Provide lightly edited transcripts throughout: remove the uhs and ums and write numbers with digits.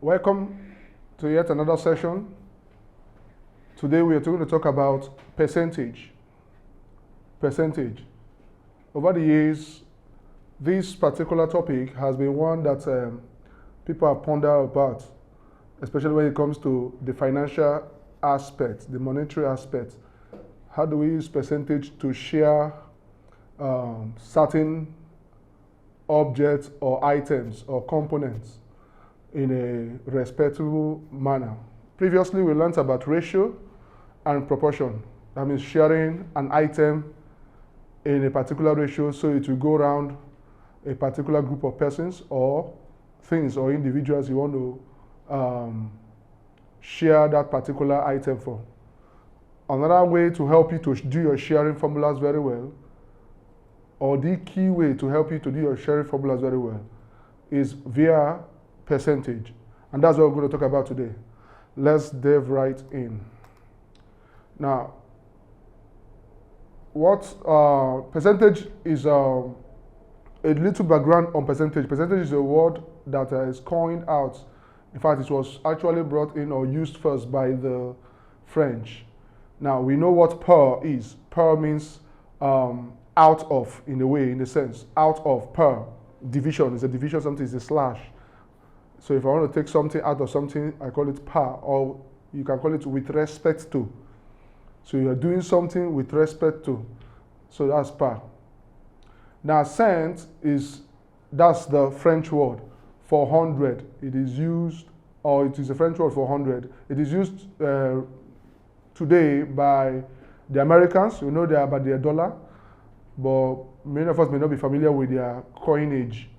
Welcome to yet another session. Today we are going to talk about percentage. Percentage. Over the years, this particular topic has been one that people have pondered about, especially when it comes to the financial aspect, the monetary aspect. How do we use percentage to share certain objects or items or components in a respectable manner? Previously, we learned about ratio and proportion. That means sharing an item in a particular ratio so it will go around a particular group of persons or things or individuals you want to share that particular item for. Another way to help you to do your sharing formulas very well, or the key way to help you to do your sharing formulas very well, is via percentage. And that's what we're going to talk about today. Let's dive right in. Now, what percentage is a little background on percentage. Percentage is a word that is coined out. In fact, it was actually brought in or used first by the French. Now, we know what per is. Per means out of, in a way, in a sense. Out of, per. Division is a division, something is a slash. So if I want to take something out of something, I call it per, or you can call it with respect to. So you're doing something with respect to. So that's per. Now, cent that's the French word for 100. It is used, or it is a French word for 100. It is used today by the Americans. We know they are about their dollar, but many of us may not be familiar with their coinage,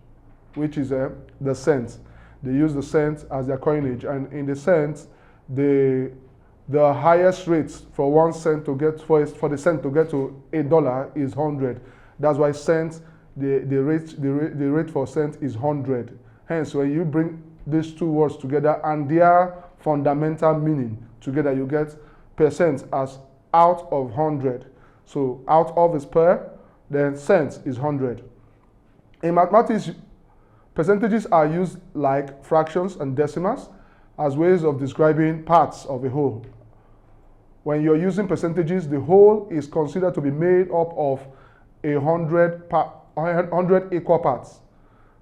which is the cent. They use the cent as their coinage, and in the cent, the highest rates for 1 cent to get for the cent to get to $1 is 100. That's why cent, the rate for cent is 100. Hence, when you bring these two words together and their fundamental meaning together, you get percent as out of 100. So out of is per, then cent is 100. In mathematics, percentages are used like fractions and decimals as ways of describing parts of a whole. When you're using percentages, the whole is considered to be made up of 100 equal parts.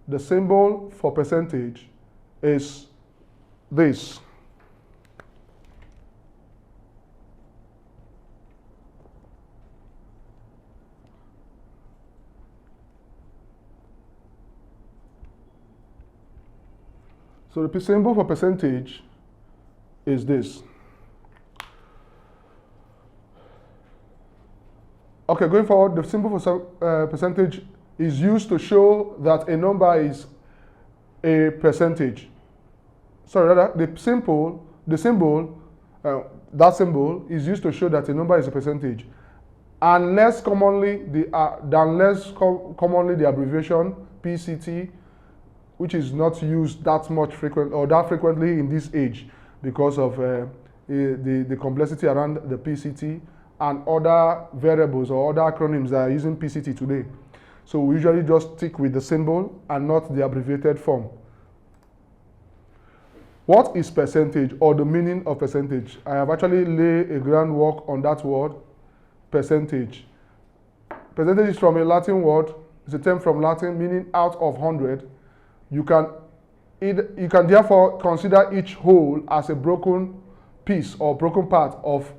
The symbol for percentage is this. So the symbol for percentage is this. Okay, going forward, the symbol for percentage is used to show that a number is a percentage. Sorry, that symbol is used to show that a number is a percentage, unless commonly the abbreviation PCT, which is not used that much frequently in this age because of the complexity around the PCT and other variables or other acronyms that are using PCT today. So we usually just stick with the symbol and not the abbreviated form. What is percentage, or the meaning of percentage? I have actually laid a groundwork on that word, percentage. Percentage is from a Latin word. It's a term from Latin meaning out of 100. You can therefore consider each whole as a broken piece or broken part of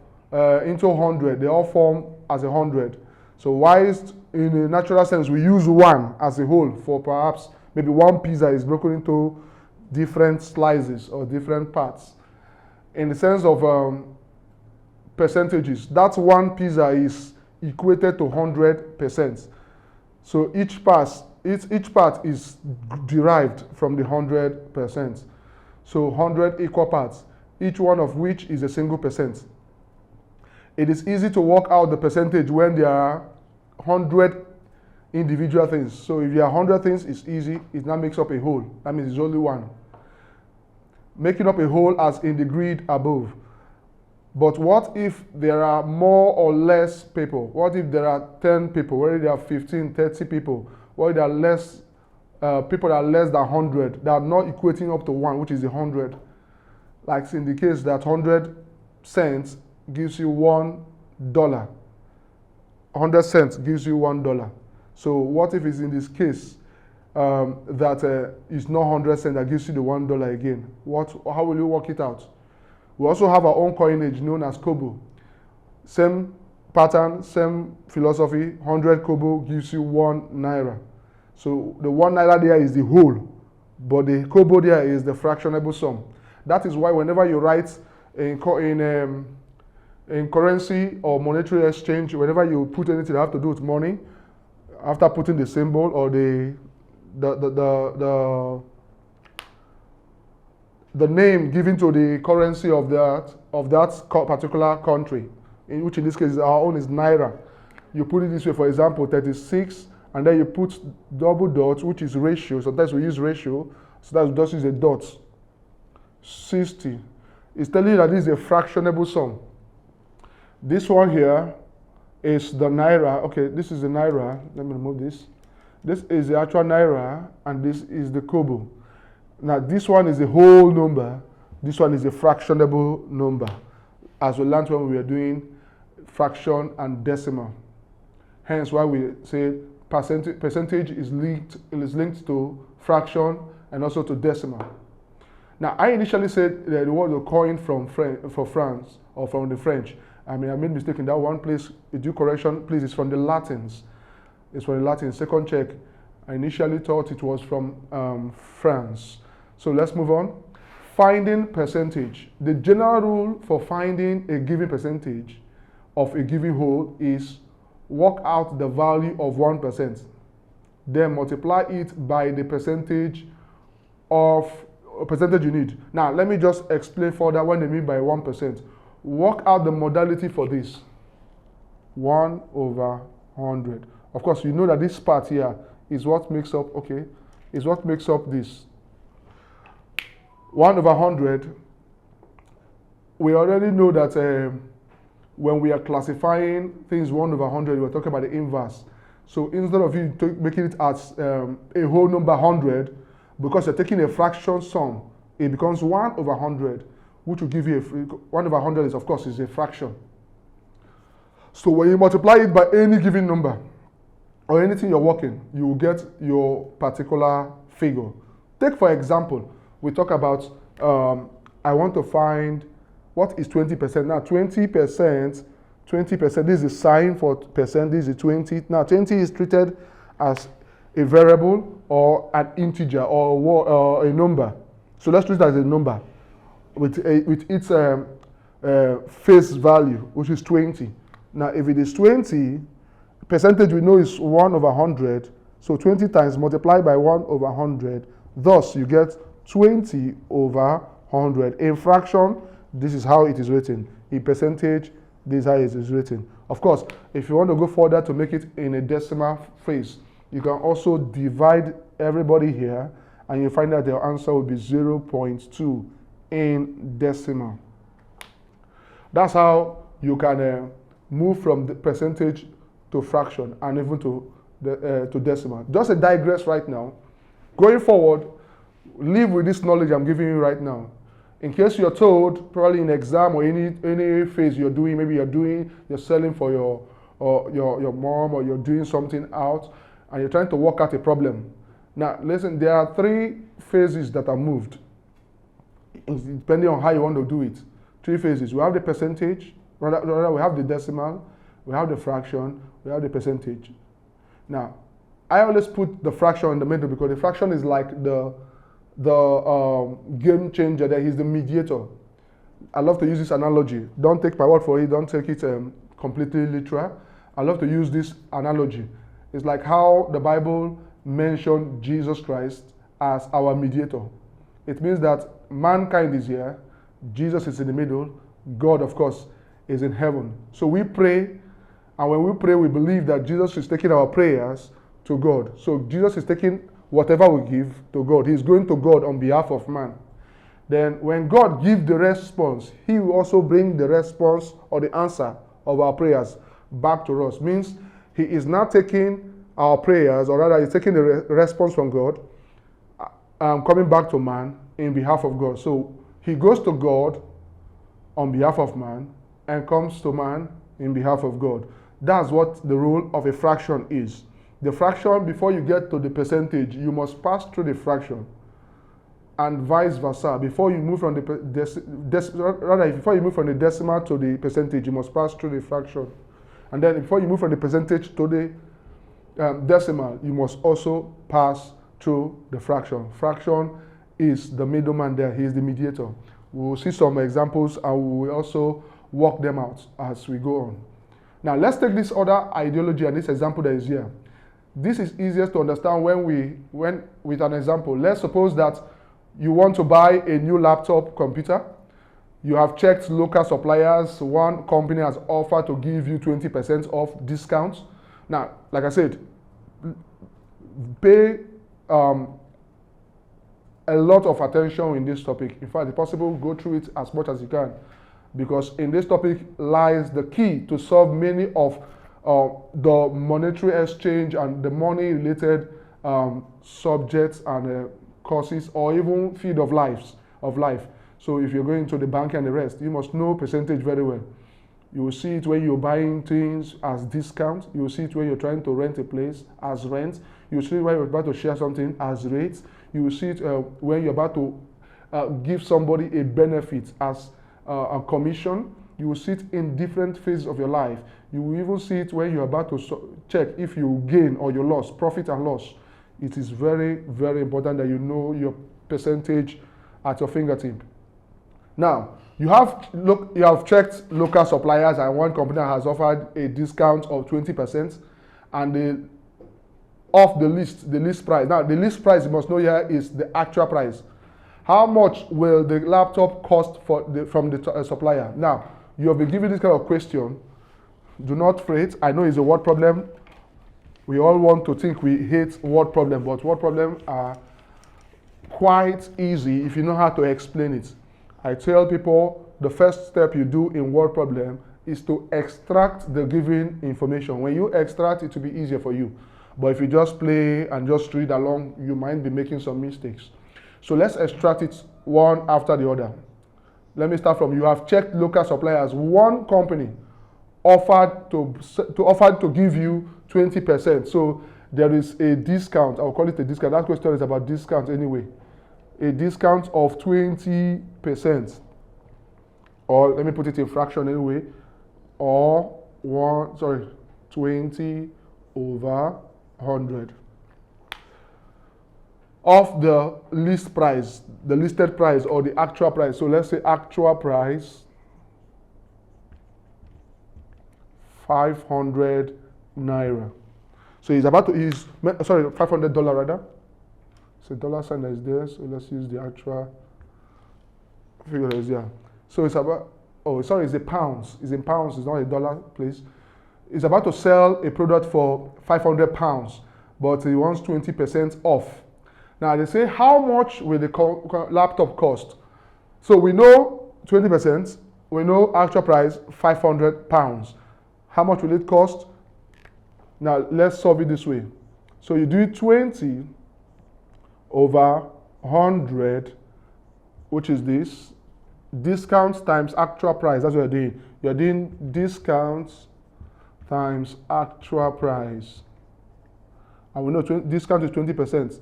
into 100. They all form as 100. So whilst in a natural sense we use one as a whole for perhaps maybe one pizza is broken into different slices or different parts. In the sense of percentages, that one pizza is equated to 100%. So each part is derived from the 100%. So 100 equal parts, each one of which is a single percent. It is easy to work out the percentage when there are 100 individual things. So if there are 100 things, it's easy. It now makes up a whole. That means it's only one. Making up a whole as in the grid above. But what if there are more or less people? What if there are 10 people? What if there are 15, 30 people? What if there are less people that are less than 100, that are not equating up to 1, which is 100. Like in the case that 100 cents gives you $1. 100 cents gives you $1. So what if it's in this case that it's not 100 cents that gives you the $1 again? How will you work it out? We also have our own coinage known as kobo. Same pattern, same philosophy. 100 kobo gives you 1 naira. So the 1 naira there is the whole, but the kobo there is the fractionable sum. That is why whenever you write in currency or monetary exchange, whenever you put anything that have to do with money, after putting the symbol or the name given to the currency of that particular country, which in this case our own is naira. You put it this way, for example, 36, and then you put double dots, which is ratio. Sometimes we use ratio, so that's just use a dot. 60. It's telling you that this is a fractionable sum. This one here is the naira. Okay, this is the naira. Let me remove this. This is the actual naira, and this is the kobo. Now, this one is a whole number. This one is a fractionable number, as we learned when we were doing fraction and decimal. Hence why we say percentage is linked to fraction and also to decimal. Now, I initially said that the word was coined for France or from the French. I mean, I made a mistake in that one place. A due correction, please, it's from the Latins. It's from the Latins. Second check, I initially thought it was from France. So let's move on. Finding percentage. The general rule for finding a given percentage of a given whole is work out the value of 1%. Then multiply it by the percentage you need. Now, let me just explain further what I mean by 1%. Work out the modality for this. 1/100. Of course, you know that this part here is what makes up, is what makes up this. 1/100, we already know that when we are classifying things 1/100, we're talking about the inverse. So instead of you making it as a whole number 100, because you're taking a fraction sum, it becomes 1/100, which will give you 1/100 is, of course, is a fraction. So when you multiply it by any given number or anything you're working, you will get your particular figure. Take, for example, we talk about, I want to find what is 20%. Now, 20%, this is the sign for percent, this is 20. Now, 20 is treated as a variable or an integer or a number. So let's treat it as a number with its face value, which is 20. Now, if it is 20, percentage we know is 1/100. So 20 times multiplied by 1/100. Thus, you get 20/100. In fraction, this is how it is written. In percentage, this is how it is written. Of course, if you want to go further to make it in a decimal phrase, you can also divide everybody here, and you find that their answer will be 0.2 in decimal. That's how you can move from the percentage to fraction and even to decimal. Just a digress right now. Going forward, live with this knowledge I'm giving you right now. In case you're told, probably in exam or any phase you're doing, maybe you're selling for your mom, or you're doing something out, and you're trying to work out a problem. Now, listen, there are 3 phases that are moved, depending on how you want to do it. 3 phases. We have the percentage, rather we have the decimal, we have the fraction, we have the percentage. Now, I always put the fraction in the middle because the fraction is like the game changer. That is the mediator. I love to use this analogy. Don't take my word for it. Don't take it completely literal. I love to use this analogy. It's like how the Bible mentioned Jesus Christ as our mediator. It means that mankind is here, Jesus is in the middle, God, of course, is in heaven. So we pray, and when we pray, we believe that Jesus is taking our prayers to God. So Jesus is taking whatever we give to God. He's going to God on behalf of man. Then when God gives the response, he will also bring the response or the answer of our prayers back to us. Means he is not taking our prayers, or rather, he's taking the response from God, coming back to man in behalf of God. So he goes to God on behalf of man and comes to man in behalf of God. That's what the role of a fraction is. The fraction, before you get to the percentage, you must pass through the fraction, and vice versa. Before you move from the before you move from the decimal to the percentage, you must pass through the fraction. And then before you move from the percentage to the decimal, you must also pass through the fraction. Fraction is the middleman there. He is the mediator. We will see some examples and we will also work them out as we go on. Now let's take this other ideology and this example that is here. This is easiest to understand when with an example. Let's suppose that you want to buy a new laptop computer. You have checked local suppliers. One company has offered to give you 20% off discounts. Now, like I said, pay a lot of attention in this topic. In fact, if possible, go through it as much as you can, because in this topic lies the key to solve many of the monetary exchange and the money-related subjects and courses, or even field of life. So if you're going to the bank and the rest, you must know percentage very well. You will see it when you're buying things as discount. You will see it when you're trying to rent a place as rent. You will see it when you're about to share something as rates. You will see it when you're about to give somebody a benefit as a commission. You will see it in different phases of your life. You will even see it when you're about to check if you gain or you loss, profit and loss. It is very, very important that you know your percentage at your fingertip. Now, you have checked local suppliers, and one company has offered a discount of 20%, and off the list price. Now, the list price you must know here is the actual price. How much will the laptop cost from the supplier? Now, you have been given this kind of question. Do not fret. I know it's a word problem. We all want to think we hate word problem, but word problems are quite easy if you know how to explain it. I tell people the first step you do in word problem is to extract the given information. When you extract, it will be easier for you. But if you just play and just read along, you might be making some mistakes. So let's extract it one after the other. Let me start from, you have checked local suppliers. One company offered to give you 20%. So there is a discount. I'll call it a discount. That question is about discount anyway. A discount of 20%. Or let me put it in fraction anyway. Or 20 over 100. Of the list price, the listed price or the actual price. So let's say actual price 500 naira. So he's about to use, sorry, $500 rather. So dollar sign that is there. So let's use the actual figure that is there. So it's about, oh, sorry, it's a pounds. It's in pounds. It's not a dollar, please. He's about to sell a product for 500 pounds, but he wants 20% off. Now they say, how much will the laptop cost? So we know 20%. We know actual price 500 pounds. How much will it cost? Now let's solve it this way. So you do 20 over 100, which is this. Discounts times actual price. That's what you're doing. You're doing discounts times actual price. And we know discount is 20%.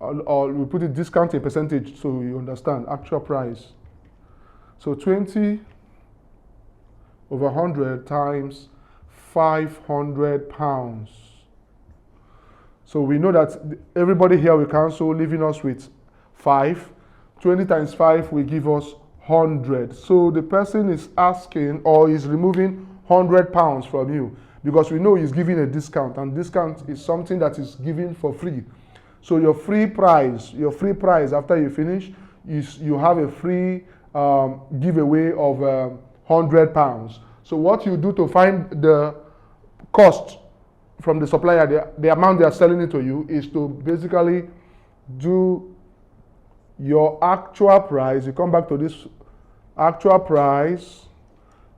Or we put it discount in percentage so you understand actual price. So 20 over 100 times 500 pounds. So we know that everybody here will cancel, leaving us with 5. 20 times 5 will give us 100. So the person is asking or is removing 100 pounds from you, because we know he's giving a discount, and discount is something that is given for free. So your free price after you finish is you have a free giveaway of 100 pounds. So what you do to find the cost from the supplier, the amount they are selling it to you, is to basically do your actual price. You come back to this actual price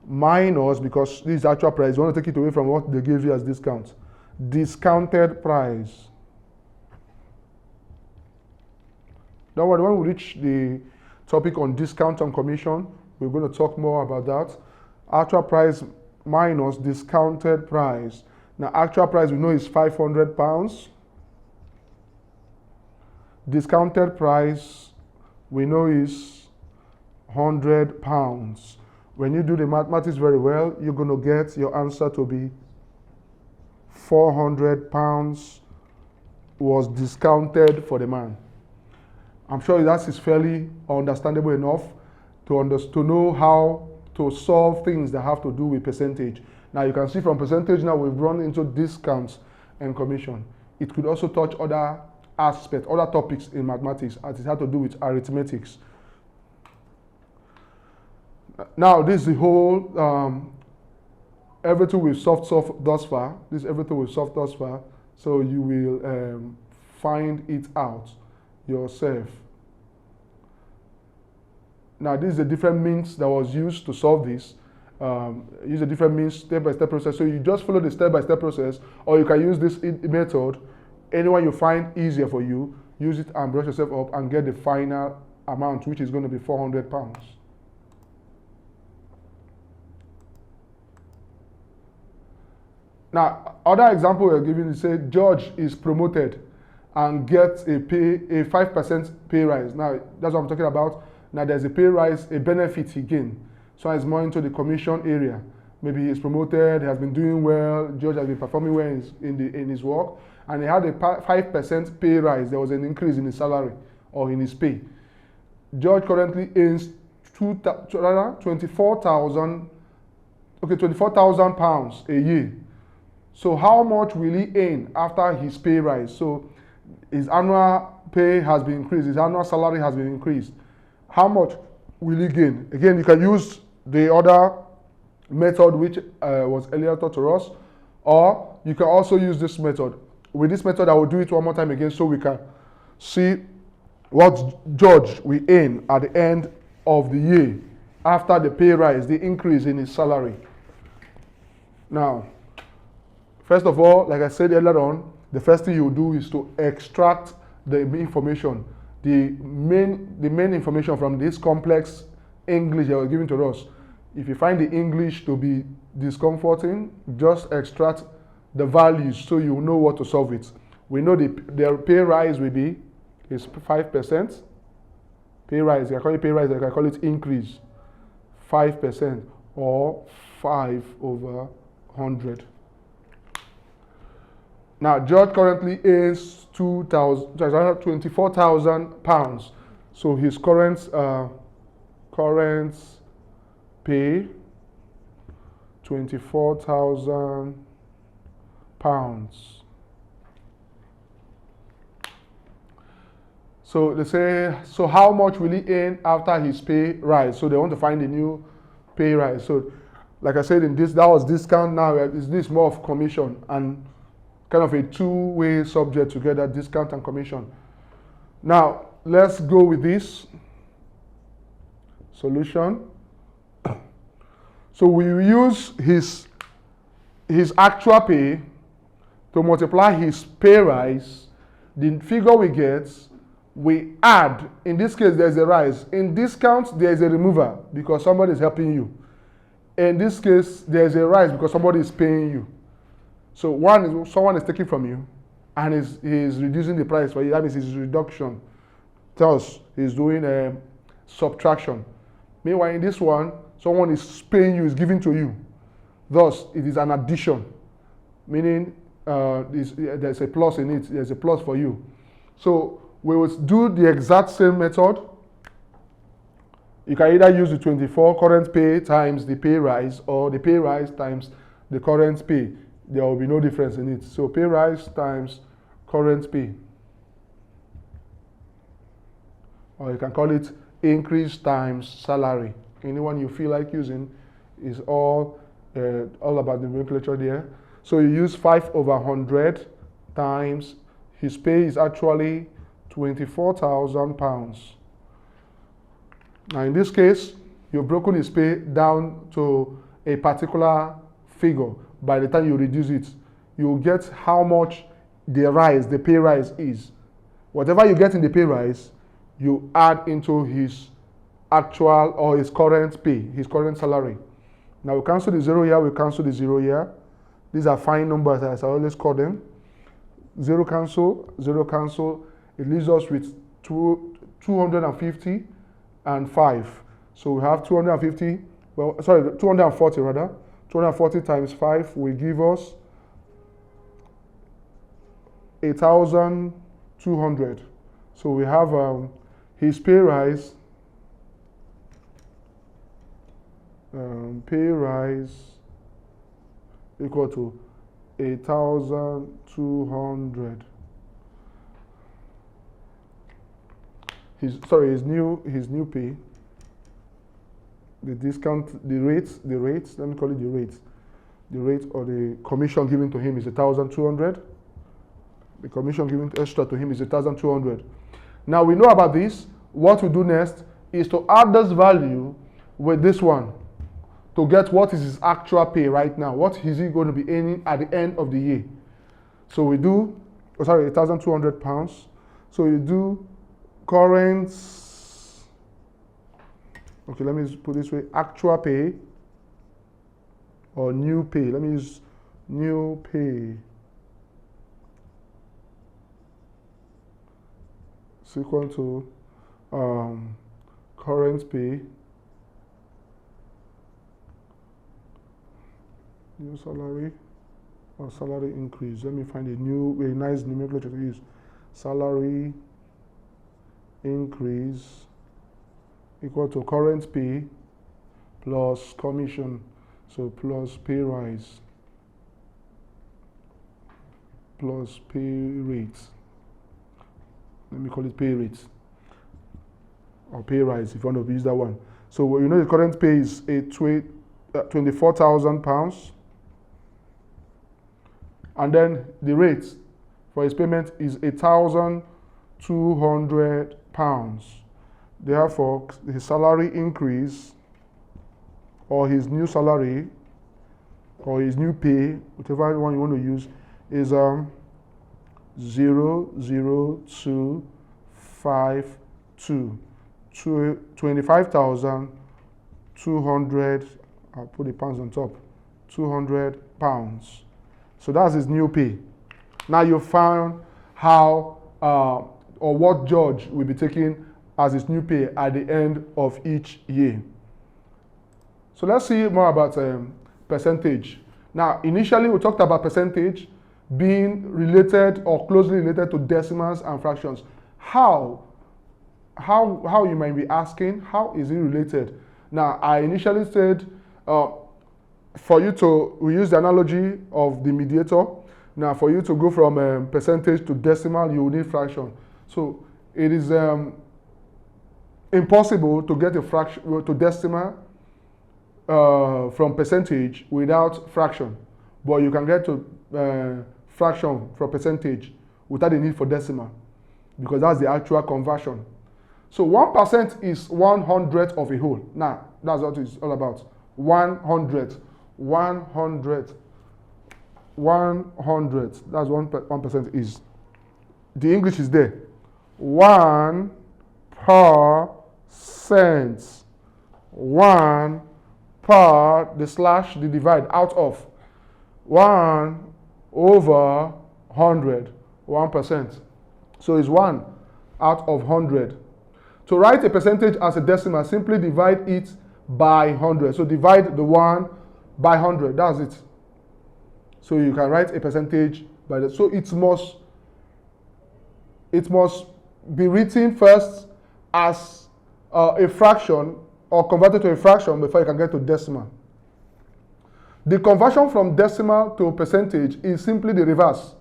minus, because this is actual price, you want to take it away from what they gave you as discount. discounted price. Don't worry, when we reach the topic on discount and commission, we're going to talk more about that. Actual price minus discounted price. Now, actual price we know is £500. Discounted price we know is £100. When you do the mathematics very well, you're going to get your answer to be £400 was discounted for the man. I'm sure that is fairly understandable enough to know how to solve things that have to do with percentage. Now you can see from percentage now we've run into discounts and commission. It could also touch other aspects, other topics in mathematics as it has to do with arithmetics. Now this is the whole everything we've solved thus far. This is everything we've solved thus far. So you will find it out yourself. Now this is the different means that was used to solve this. Use a different means, step-by-step process. So you just follow the step-by-step process, or you can use this method. Anyone you find easier for you, use it and brush yourself up and get the final amount, which is going to be £400. Now, other example we're giving is say George is promoted and gets a 5% pay rise. Now, that's what I'm talking about. Now, there's a pay rise, a benefit he gained. So it's more into the commission area. Maybe he's promoted, he has been doing well, George has been performing well in his work, and he had a 5% pay rise. There was an increase in his salary or in his pay. George currently earns £24,000 a year. So how much will he earn after his pay rise? So his annual pay has been increased, his annual salary has been increased. How much will he gain? Again, you can use the other method which was earlier taught to us, or you can also use this method. With this method, I will do it one more time again so we can see what George will earn at the end of the year after the pay rise, the increase in his salary. Now, first of all, like I said earlier on, the first thing you do is to extract the information, the main information from this complex English that was given to us. If you find the English to be discomforting, just extract the values so you know what to solve it. We know the pay rise will be is 5%. Pay rise, I call it pay rise, I can call it increase. 5% or 5/100. Now, George currently earns £24,000. So his current pay, £24,000. So they say, so how much will he earn after his pay rise? So they want to find a new pay rise. So, like I said, that was discount. Now is this more of commission and kind of a two-way subject together, discount and commission. Now let's go with this solution. So we will use his actual pay to multiply his pay rise. The figure we get, we add. In this case, there's a rise. In discount, there's a remover because somebody is helping you. In this case, there's a rise because somebody is paying you. So someone is taking from you and he's reducing the price for you. That means it's reduction. Thus, he's doing a subtraction. Meanwhile, in this one, someone is paying you, is giving to you. Thus, it is an addition, meaning there's a plus in it. There's a plus for you. So we will do the exact same method. You can either use the 24 current pay times the pay rise, or the pay rise times the current pay. There will be no difference in it. So pay rise times current pay. Or you can call it increase times salary. Anyone you feel like using is all about the nomenclature there. So you use 5/100 times his pay is actually £24,000. Now in this case, you've broken his pay down to a particular figure. By the time you reduce it, you get how much the pay rise is. Whatever you get in the pay rise, you add into his actual or his current pay, his current salary. Now we cancel the 0 here, we cancel the 0 here. These are fine numbers as I always call them. 0 cancel, it leaves us with 250 and 5. So we have 240 rather. 240 times 5 will give us 1,200. So we have his pay rise. Pay rise equal to 1,200. His new pay. The discount, the rates, let me call it the rates. The rate or the commission given to him is 1,200. The commission given extra to him is 1,200. Now we know about this. What we do next is to add this value with this one to get what is his actual pay right now. What is he going to be earning at the end of the year? So we do, 1,200 pounds. So you do current, okay, let me put this way, actual pay or new pay. Let me use new pay. It's equal to current pay, new salary or salary increase. Let me find a nice nomenclature to use. Salary increase equal to current pay plus commission, so plus pay rise plus pay rates. Let me call it pay rates or pay rise if you want to use that one. So you know the current pay is 24,000 pounds, and then the rate for his payment is 1,200 pounds. Therefore, his salary increase or his new salary or his new pay, whichever one you want to use, is 00252, 25,200. I'll put the pounds on top. 200 pounds. So that's his new pay. Now you found how or what judge will be taking as his new pay at the end of each year. So let's see more about percentage. Now, initially we talked about percentage being related or closely related to decimals and fractions. How you might be asking, how is it related? Now, I initially said we use the analogy of the mediator. Now, for you to go from percentage to decimal, you will need fraction. So it is impossible to get a fraction to decimal from percentage without fraction, but you can get to fraction from percentage without the need for decimal, because that's the actual conversion. So 1% is 1/100 of a whole. Now that's what it's all about. 1/100. That's 1% is. The English is there. 1%. 1 per the slash, the divide out of 1/100, 1%. So it's 1 out of 100. To write a percentage as a decimal, simply divide it by 100. So divide the 1 by 100. That's it. So you can write a percentage by that. So it must be written first as a fraction or converted to a fraction before you can get to decimal. The conversion from decimal to percentage is simply the reverse.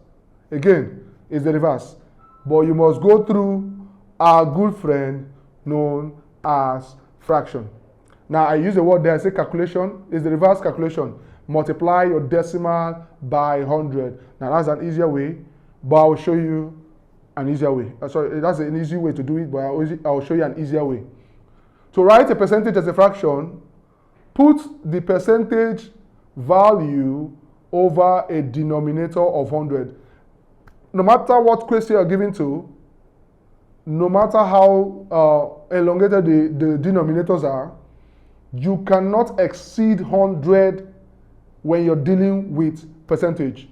Again, it's the reverse. But you must go through our good friend known as fraction. Now I use the word there, I say calculation. It's the reverse calculation. Multiply your decimal by 100. Now that's an easier way, but I will show you an easier way. Sorry, that's an easy way to do it, but I will show you an easier way. To write a percentage as a fraction, put the percentage value over a denominator of 100. No matter what question you're given to, no matter how elongated the denominators are, you cannot exceed 100 when you're dealing with percentage.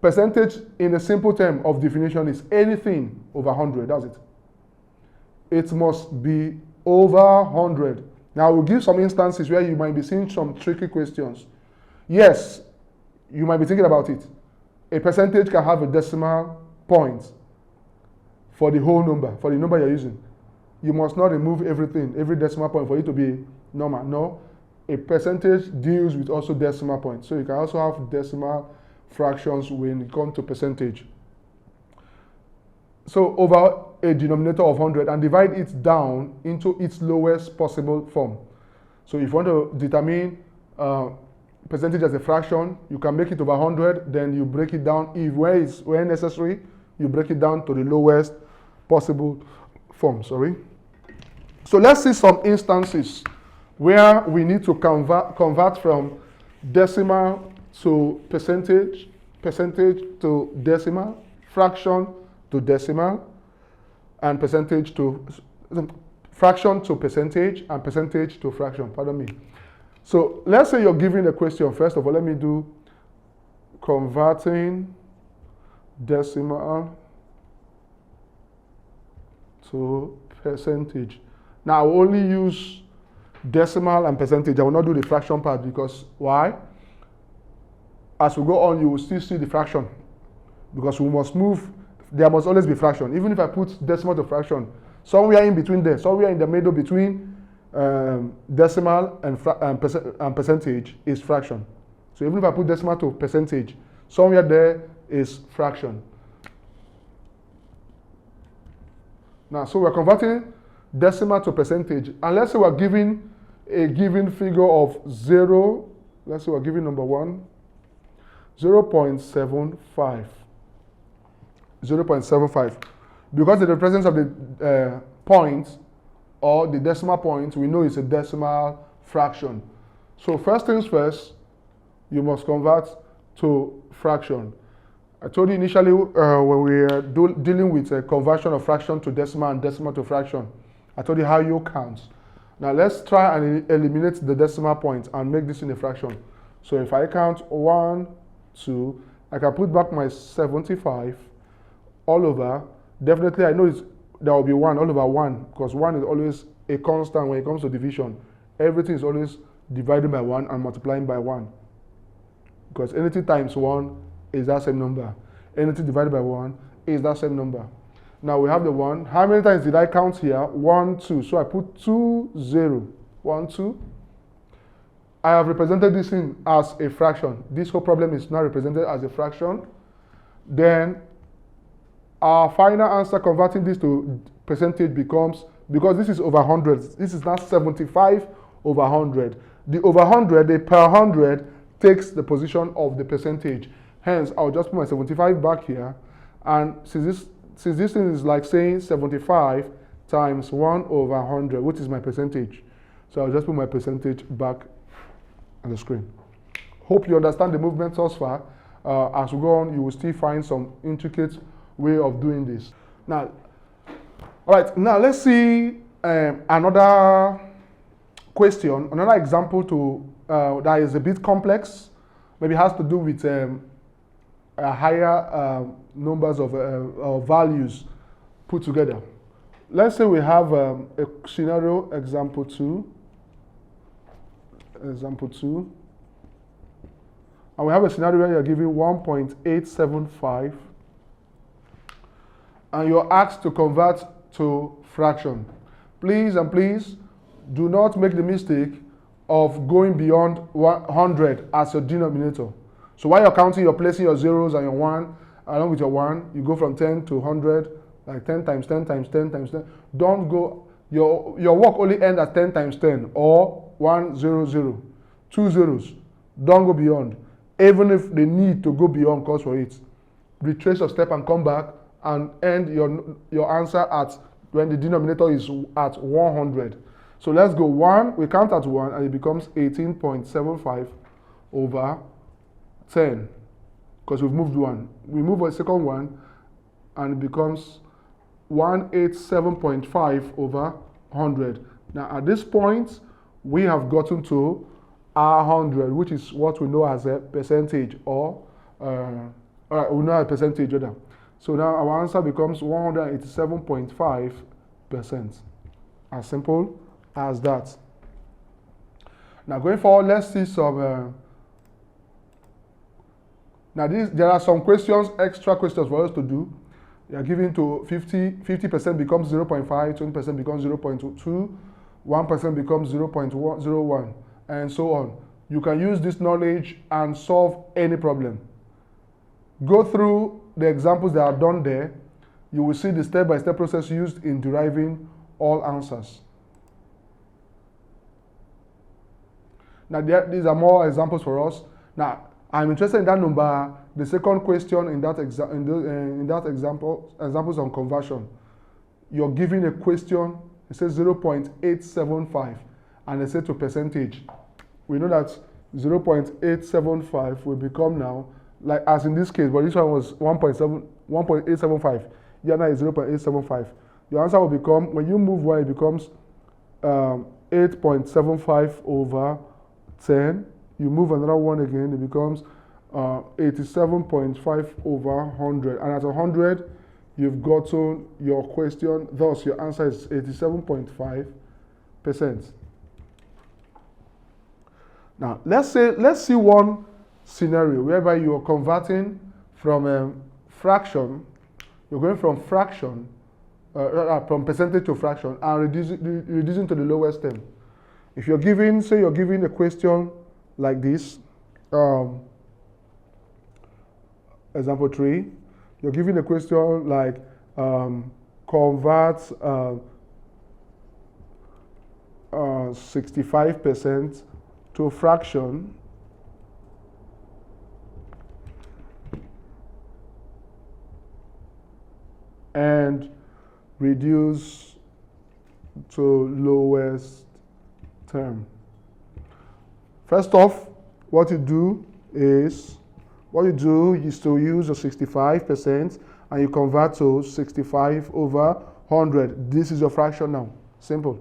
Percentage in a simple term of definition is anything over 100, that's it. It must be over 100. Now we'll give some instances where you might be seeing some tricky questions. Yes, you might be thinking about it. A percentage can have a decimal point for the whole number, for the number you're using. You must not remove everything, every decimal point for it to be normal. No, a percentage deals with also decimal points. So you can also have decimal fractions when it comes to percentage. So over a denominator of 100 and divide it down into its lowest possible form. So if you want to determine percentage as a fraction, you can make it over 100, then you break it down. If where necessary, you break it down to the lowest possible form, So let's see some instances where we need to convert from decimal to percentage, percentage to decimal, fraction to decimal, and percentage to fraction to percentage, and percentage to fraction, pardon me. So let's say you're given a question. First of all, let me do converting decimal to percentage. Now I will only use decimal and percentage. I will not do the fraction part because why? As we go on, you will still see the fraction because we must move. There must always be fraction. Even if I put decimal to fraction, somewhere in between there, somewhere in the middle between decimal and percentage is fraction. So even if I put decimal to percentage, somewhere there is fraction. Now, so we're converting decimal to percentage. And let's say we're giving a given figure of 0. Let's say we're giving number 1, 0.75. 0.75. Because in the presence of the point or the decimal point, we know it's a decimal fraction. So first things first, you must convert to fraction. I told you initially when we were dealing with a conversion of fraction to decimal and decimal to fraction, I told you how you count. Now let's try and eliminate the decimal point and make this in a fraction. So if I count 1, 2, I can put back my 75 all over. Definitely I know there will be 1 all over 1 because 1 is always a constant when it comes to division. Everything is always divided by 1 and multiplying by 1. Because anything times 1 is that same number. Anything divided by 1 is that same number. Now we have the 1. How many times did I count here? 1, 2. So I put 2, 0. 1, 2. I have represented this in as a fraction. This whole problem is now represented as a fraction. Then our final answer converting this to percentage becomes, because this is over 100, this is now 75 over 100. The over 100, the per 100 takes the position of the percentage. Hence, I'll just put my 75 back here. And since this thing is like saying 75 times 1 over 100, which is my percentage. So I'll just put my percentage back on the screen. Hope you understand the movement thus far. As we go on, you will still find some intricate way of doing this. Now, all right, now let's see another question, another example that is a bit complex, maybe has to do with higher numbers of values put together. Let's say we have a scenario, example 2, and we have a scenario where you're giving 1.875, and you're asked to convert to fraction. Please do not make the mistake of going beyond 100 as your denominator. So while you're counting, you're placing your zeros and your 1 along with your 1. You go from 10 to 100, like 10 times 10 times 10 times 10. Don't go, your work only ends at 10 times 10 or 100, 2 zeros. Don't go beyond. Even if the need to go beyond calls for it. Retrace your step and come back and end your answer at when the denominator is at 100. So let's go 1, we count at 1 and it becomes 18.75 over 10, because we've moved one. We move a second one, and it becomes 187.5 over 100. Now at this point, we have gotten to our 100, which is what we know as a percentage, or we know a percentage rather. So now our answer becomes 187.5%. As simple as that. Now going forward, let's see some. There are some questions, extra questions for us to do. They are given to 50% becomes 0.5, 20% becomes 0.2, 1% becomes 0.01, and so on. You can use this knowledge and solve any problem. Go through the examples that are done there. You will see the step-by-step process used in deriving all answers. Now, these are more examples for us. Now, I'm interested in that number. The second question in that examples on conversion. You're given a question. It says 0.875, and they say to percentage. We know that 0.875 will become now, like as in this case, but this one was 1.875. Yeah, now is 0.875. Your answer will become, when you move one, it becomes 8.75 over 10. You move another one again, it becomes 87.5 over 100. And at 100, you've gotten your question. Thus, your answer is 87.5%. Now, let's see one scenario whereby you are converting from a fraction. You're going from fraction, from percentage to fraction, and reducing to the lowest term. If you're given, say you're given a question like this, example 3, you're given a question like convert 65% to a fraction and reduce to lowest term. First off, what you do is to use your 65% and you convert to 65 over 100. This is your fraction now. Simple.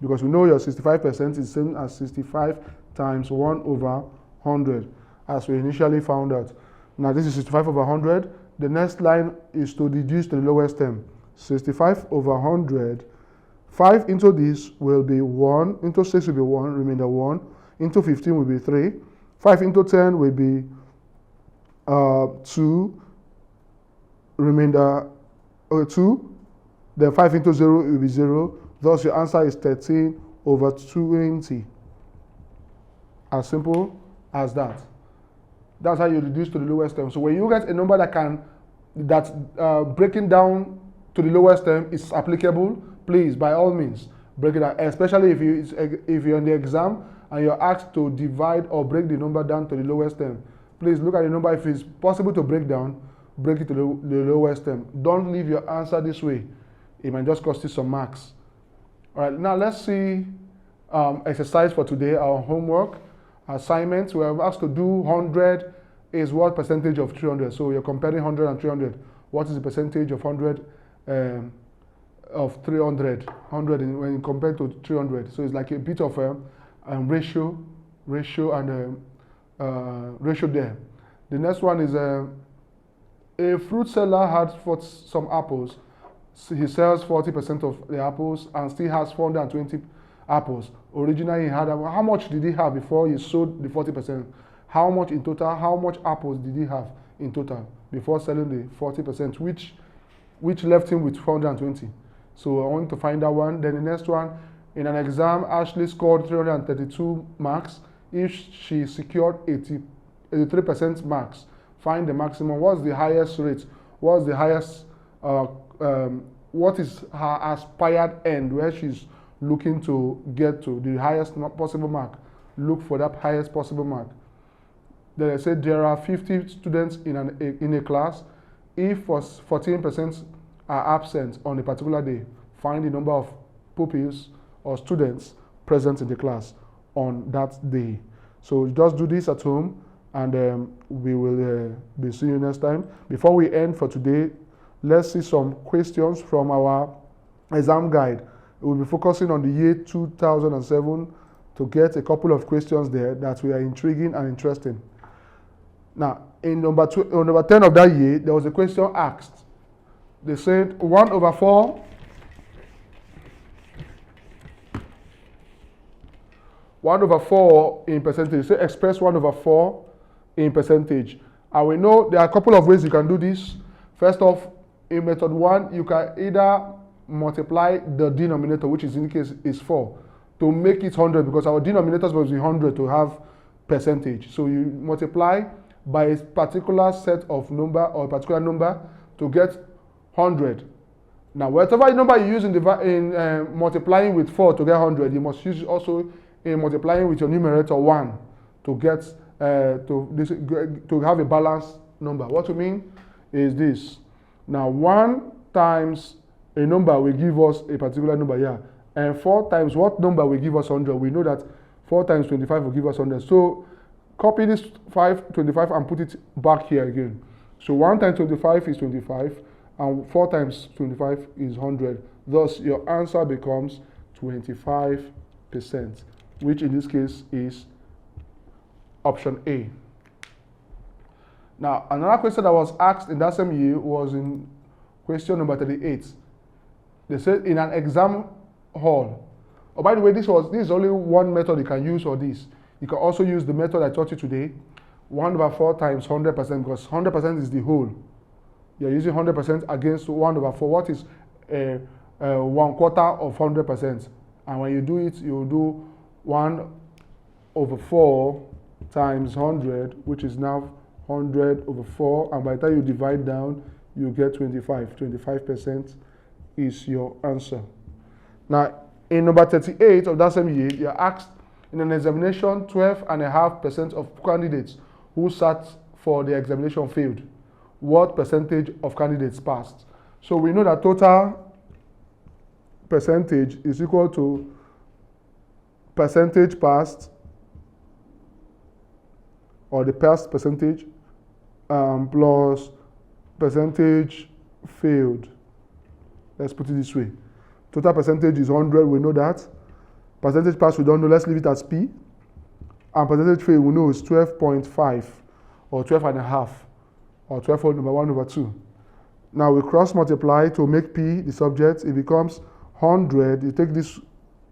Because we know your 65% is the same as 65 times 1 over 100, as we initially found out. Now this is 65 over 100. The next line is to reduce to the lowest term. 65 over 100. 5 into this will be 1, into 6 will be 1, remainder 1, into 15 will be 3, 5 into 10 will be 2, remainder 2, then 5 into 0 will be 0, thus your answer is 13 over 20. As simple as that. That's how you reduce to the lowest term. So when you get a number that breaking down to the lowest term is applicable, please, by all means, break it down, especially if you're in the exam and you're asked to divide or break the number down to the lowest term. Please look at the number. If it's possible to break down, break it to the lowest term. Don't leave your answer this way. It might just cost you some marks. All right, now let's see exercise for today, our homework assignment. We are asked to do 100 is what percentage of 300. So you're comparing 100 and 300. What is the percentage of 100 of 300? 100 when compared to 300. So it's like a bit of a ratio and ratio there. The next one is a fruit seller had some apples. So he sells 40% of the apples and still has 420 apples. Originally he had, how much did he have before he sold the 40%? How much in total, how much apples did he have in total before selling the 40%, which left him with 420? So I want to find that one. Then the next one, in an exam, Ashley scored 332 marks. If she secured 83% marks, find the maximum. What's the highest rate? What's the highest, what is her aspired end, where she's looking to get to the highest possible mark? Look for that highest possible mark. Then I said there are 50 students in a class. If 14% are absent on a particular day, find the number of pupils or students present in the class on that day. So just do this at home and we will be seeing you next time. Before we end for today, let's see some questions from our exam guide. We'll be focusing on the year 2007 to get a couple of questions there that were intriguing and interesting. Now, in number 10 of that year, there was a question asked. They said 1/4 in percentage. Say express 1/4 in percentage. And we know there are a couple of ways you can do this. First off, in method 1, you can either multiply the denominator, which is in this case is 4, to make it 100, because our denominators must be 100 to have percentage. So you multiply by a particular set of number or a particular number to get 100. Now, whatever number you use in multiplying with 4 to get 100, you must use also in multiplying with your numerator 1 to get to have a balanced number. What we mean is this. Now, 1 times a number will give us a particular number here, and 4 times what number will give us 100? We know that 4 times 25 will give us 100. So copy this 25 and put it back here again. So 1 times 25 is 25, and 4 times 25 is 100. Thus, your answer becomes 25%, which in this case is option A. Now, another question that was asked in that same year was in question number 38. They said in an exam hall. Oh, by the way, this is only one method you can use for this. You can also use the method I taught you today, 1/4 times 100%, because 100% is the whole. You're using 100% against 1/4. What is 1/4 of 100%? And when you do it, you do 1/4 times 100, which is now 100/4. And by the time you divide down, you get 25. 25% is your answer. Now, in number 38 of that same year, you're asked in an examination, 12.5% of candidates who sat for the examination failed. What percentage of candidates passed? So we know that total percentage is equal to percentage passed, or the passed percentage, plus percentage failed. Let's put it this way. Total percentage is 100, we know that. Percentage pass, we don't know, let's leave it as P. And percentage fail, we know is 12.5 or 12.5 or 12/1/2. Now we cross multiply to make P the subject. It becomes 100. You take this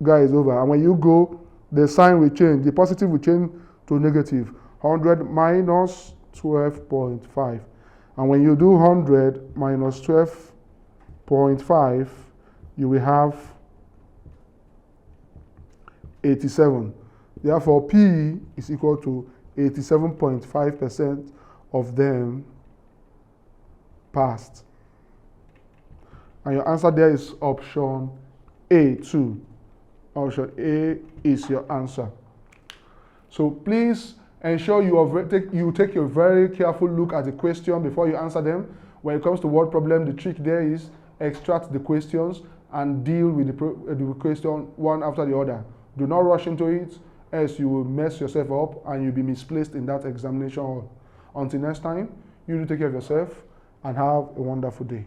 guys over, and when you go, the sign will change. The positive will change to negative. 100 minus 12.5. And when you do 100 minus 12.5, you will have 87. Therefore, P is equal to 87.5% of them passed. And your answer there is option A2. Option A is your answer. So please ensure you take a very careful look at the question before you answer them. When it comes to word problem, the trick there is extract the questions and deal with the question one after the other. Do not rush into it, else you will mess yourself up and you'll be misplaced in that examination hall. Until next time, you do take care of yourself and have a wonderful day.